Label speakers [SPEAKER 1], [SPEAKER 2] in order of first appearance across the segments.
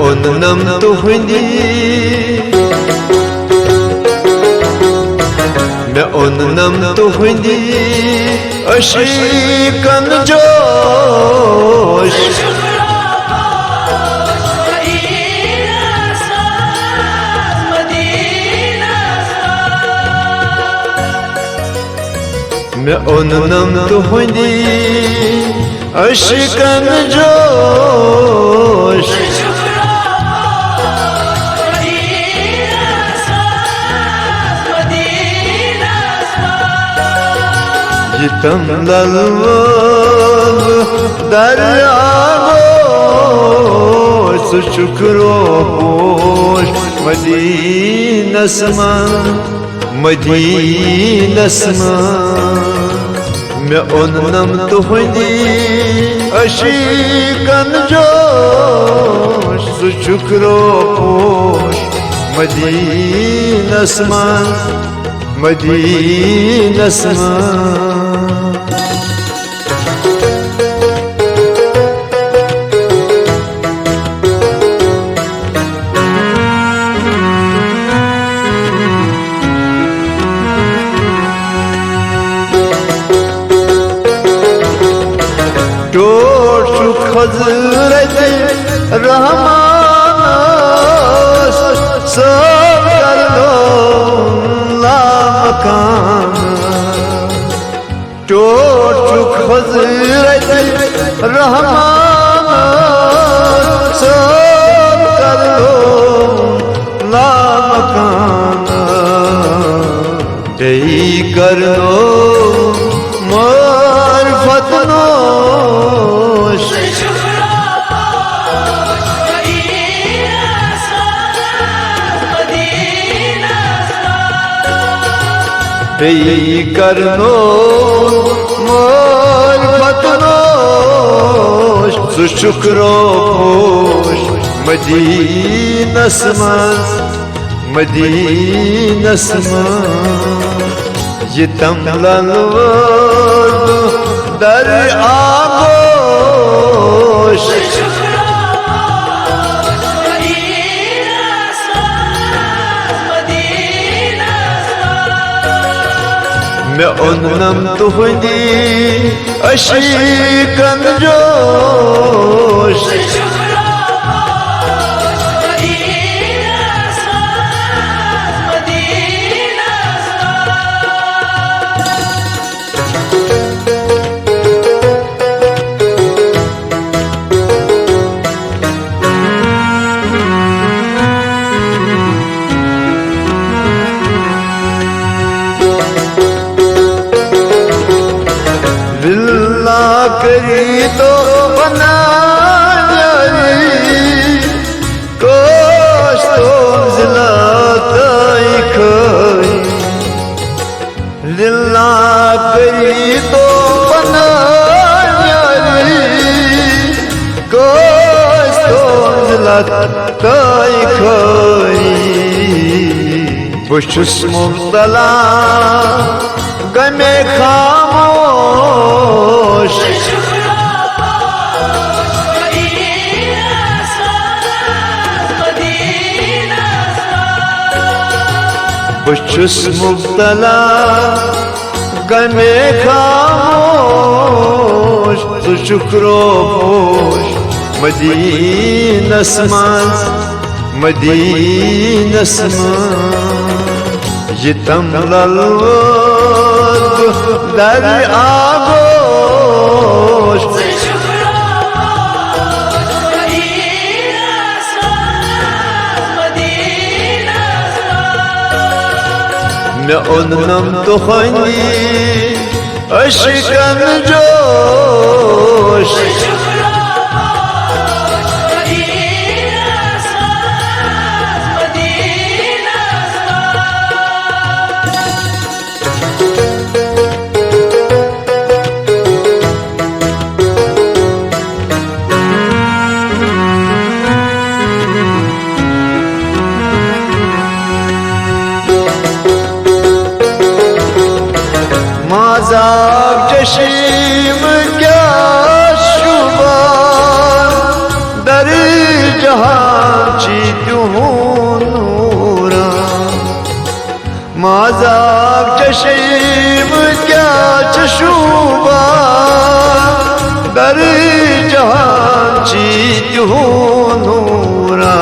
[SPEAKER 1] ओनम तुहंदी मैं ओनम तुहंदी अशीकन जोश मैं ओनम तुहंदी अशीकन जोश जितम ललवग दरियागोश शुक्रो पोश मदीनसमा मदीनसमा मैं ओनम तुहंदी अशीकन जोश शुक्रो पोश मदीनसमा मदीनसमा हज़रत रहमान सब कर दो लामकान टोट चुक हज़रत रहमान सब कर दो लामकान यही कर दो मारिफत नोश करनो मारिफत नोश शुक्रो पोश मदीनसमा मदीनसमा जितम ललवग दरियागोश मैं ओनम तुहंदी अशीकन जोश करी तो बना कोश तो जिलाताई खई लिल्ला करी तो बना कोश तो जिलाताई खई बुशुस मुब्तला गमे खामोश बुशुस मुब्तला गमे खामोश तो शुक्रो पोश मदीनसमा मदीनसमा जितम ललवग दरियागोश मैं ओनम तुहंदी अशीकन जोश माज़ाक जशीम क्या शुबान दर जहां ची नूरा माजाक चशीम क्या चशूबा दर जहां ची नूरा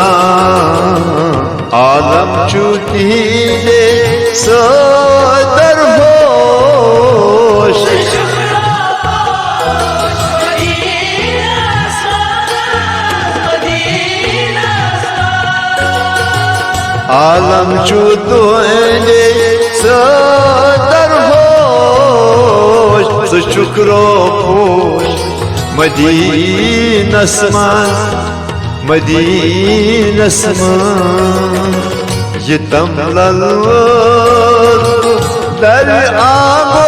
[SPEAKER 1] आलम चुती दे सदर होश आलम चुतो दे सदर होश शुक्रो पोश मदीनस मदीनस ये तमलल दर आगोश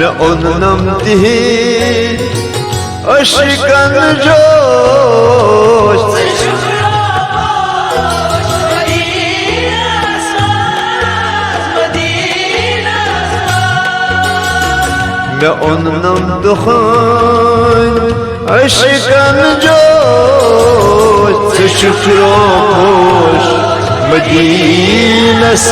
[SPEAKER 1] मैं उन्नम दी अशिकन जोश मैं उन्नम दुखान अशिकन जोश शुक्रो पोश मदीनस